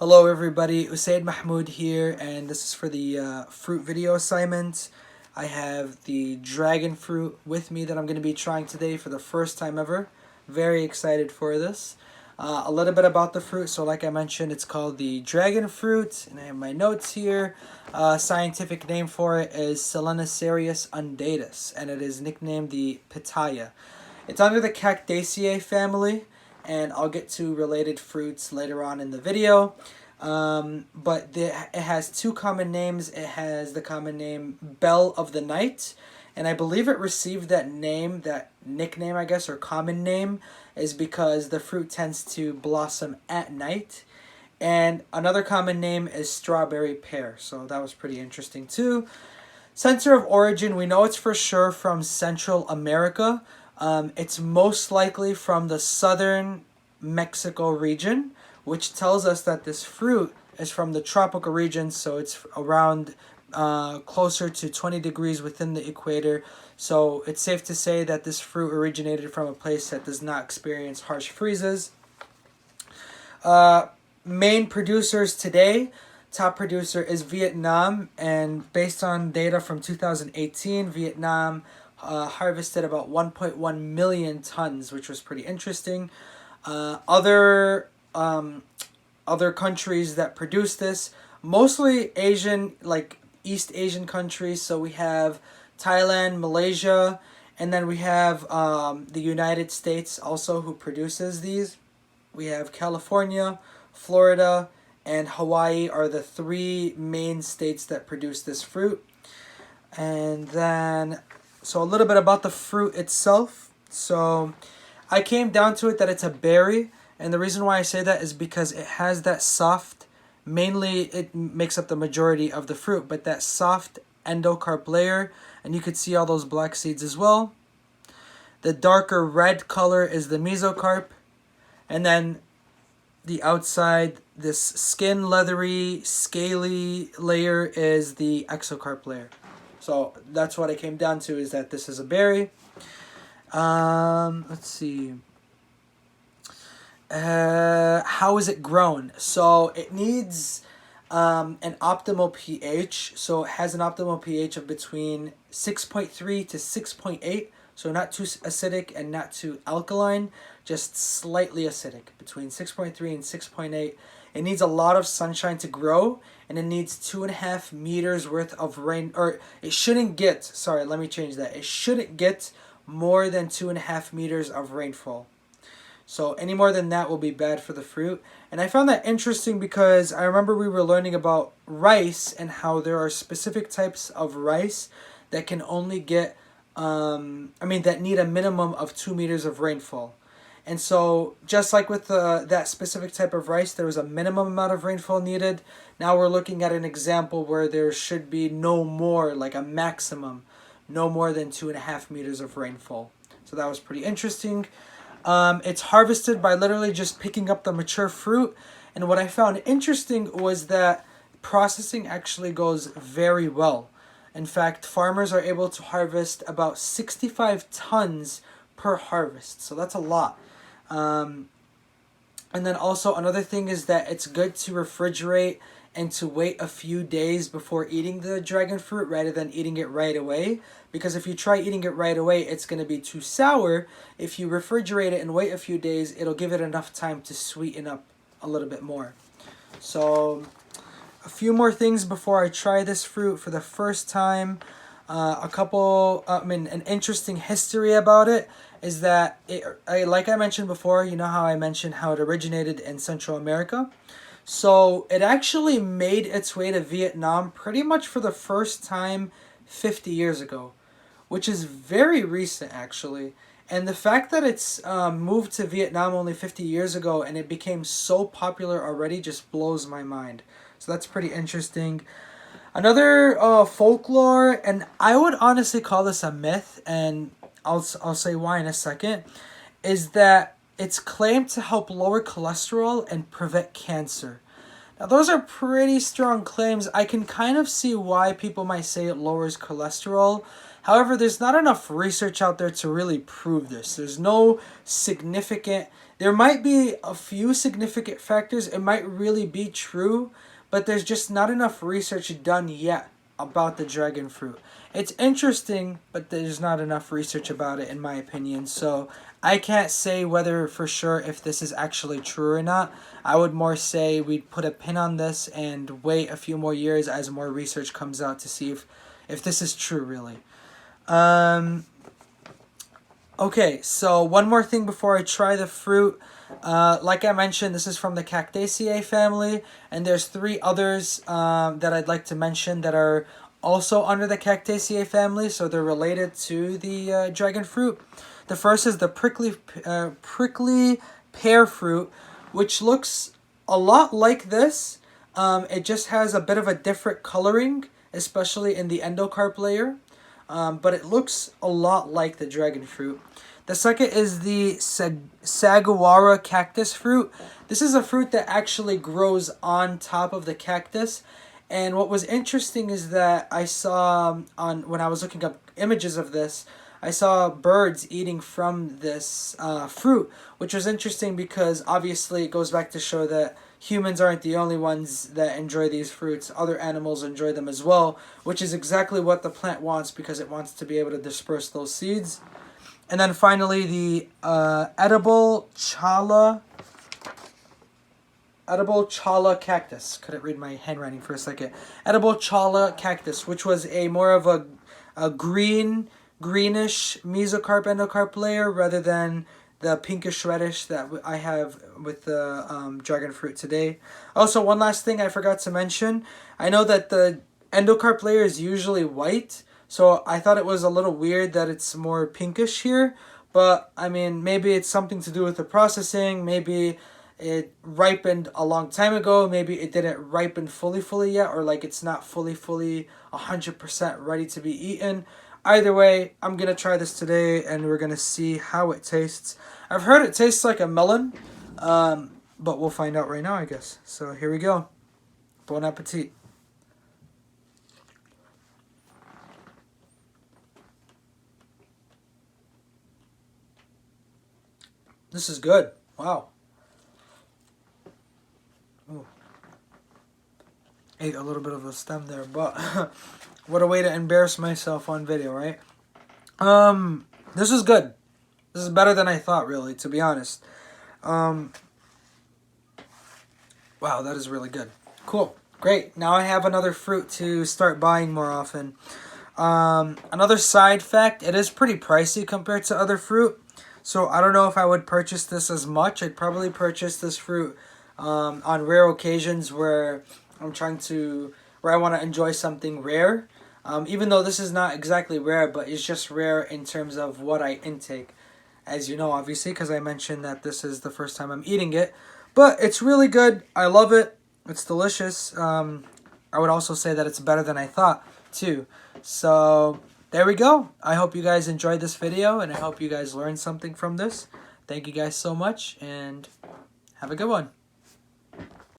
Hello everybody, Usaid Mahmud here, and this is for the fruit video assignment. I have the dragon fruit with me that I'm going to be trying today for the first time ever. Very excited for this. A little bit about the fruit. So like I mentioned, it's called the dragon fruit, and I have my notes here. Scientific name for it is Selenocerius undatus, and it is nicknamed the pitaya. It's under the Cactaceae family, and I'll get to related fruits later on in the video. But it has two common names. It has the common name Bell of the Night, and I believe it received that name, that nickname, I guess, or common name, is because the fruit tends to blossom at night. And another common name is strawberry pear, so that was pretty interesting too. Center of origin, we know it's for sure from Central America. It's most likely from the southern Mexico region, which tells us that this fruit is from the tropical region, so it's around closer to 20 degrees within the equator. So it's safe to say that this fruit originated from a place that does not experience harsh freezes. Main producers today, top producer is Vietnam, and based on data from 2018, Vietnam harvested about 1.1 million tons, which was pretty interesting. Other countries that produce this, mostly Asian, like East Asian countries. So we have Thailand, Malaysia, and then we have the United States also, who produces these. We have California, Florida, and Hawaii are the three main states that produce this fruit. And then, so a little bit about the fruit itself. So I came down to it that it's a berry, and the reason why I say that is because it has that soft, mainly it makes up the majority of the fruit, but that soft endocarp layer, and you could see all those black seeds as well. The darker red color is the mesocarp, and then the outside, this skin, leathery, scaly layer is the exocarp layer. So that's what I came down to, is that this is a berry. Let's see. How is it grown? So it needs an optimal pH. So it has an optimal pH of between 6.3 to 6.8. So not too acidic and not too alkaline, just slightly acidic, between 6.3 and 6.8. It needs a lot of sunshine to grow, and it needs 2.5 meters worth of rain, or it shouldn't get, sorry, let me change that. It shouldn't get more than 2.5 meters of rainfall. So any more than that will be bad for the fruit. And I found that interesting because I remember we were learning about rice and how there are specific types of rice that can only get, that need a minimum of 2 meters of rainfall. And so just like with that specific type of rice, there was a minimum amount of rainfall needed. Now we're looking at an example where there should be no more, like a maximum, no more than 2.5 meters of rainfall. So that was pretty interesting. It's harvested by literally just picking up the mature fruit. And what I found interesting was that processing actually goes very well. In fact, farmers are able to harvest about 65 tons per harvest. So that's a lot. And then also another thing is that it's good to refrigerate and to wait a few days before eating the dragon fruit rather than eating it right away. Because if you try eating it right away, it's going to be too sour. If you refrigerate it and wait a few days, it'll give it enough time to sweeten up a little bit more. So a few more things before I try this fruit for the first time. An interesting history about it is that, like I mentioned before, you know how I mentioned how it originated in Central America? So it actually made its way to Vietnam pretty much for the first time 50 years ago, which is very recent actually. And the fact that it's moved to Vietnam only 50 years ago and it became so popular already just blows my mind. So that's pretty interesting. Another folklore, and I would honestly call this a myth, and I'll say why in a second, is that it's claimed to help lower cholesterol and prevent cancer. Now those are pretty strong claims. I can kind of see why people might say it lowers cholesterol. However, there's not enough research out there to really prove this. There's no significant There might be a few significant factors. It might really be true, but there's just not enough research done yet about the dragon fruit. It's interesting, but there's not enough research about it, in my opinion. So I can't say whether for sure if this is actually true or not. I would more say we'd put a pin on this and wait a few more years as more research comes out to see if this is true, really. Okay, so one more thing before I try the fruit. Like I mentioned, this is from the Cactaceae family, and there's 3 others that I'd like to mention that are also under the Cactaceae family, so they're related to the dragon fruit. The first is the prickly pear fruit, which looks a lot like this. It just has a bit of a different coloring, especially in the endocarp layer, but it looks a lot like the dragon fruit. The second is the saguaro cactus fruit. This is a fruit that actually grows on top of the cactus. And what was interesting is that I saw when I was looking up images of this, I saw birds eating from this fruit, which was interesting because obviously it goes back to show that humans aren't the only ones that enjoy these fruits. Other animals enjoy them as well, which is exactly what the plant wants because it wants to be able to disperse those seeds. And then finally, the edible chala cactus. Couldn't read my handwriting for a second. Edible chala cactus, which was a more of a greenish mesocarp endocarp layer rather than the pinkish reddish that I have with the dragon fruit today. Also, one last thing I forgot to mention. I know that the endocarp layer is usually white, so I thought it was a little weird that it's more pinkish here. But, I mean, maybe it's something to do with the processing. Maybe it ripened a long time ago. Maybe it didn't ripen fully yet. Or, like, it's not fully 100% ready to be eaten. Either way, I'm going to try this today, and we're going to see how it tastes. I've heard it tastes like a melon, but we'll find out right now, I guess. So, here we go. Bon appetit. This is good. Wow. Ooh. Ate a little bit of a stem there, but what a way to embarrass myself on video, right? This is good. This is better than I thought, really, to be honest. Wow, that is really good. Cool. Great. Now I have another fruit to start buying more often. Another side fact, it is pretty pricey compared to other fruit. So I don't know if I would purchase this as much. I'd probably purchase this fruit on rare occasions where I want to enjoy something rare. Even though this is not exactly rare, but it's just rare in terms of what I intake. As you know, obviously, because I mentioned that this is the first time I'm eating it. But it's really good. I love it. It's delicious. I would also say that it's better than I thought, too. So there we go. I hope you guys enjoyed this video, and I hope you guys learned something from this. Thank you guys so much, and have a good one.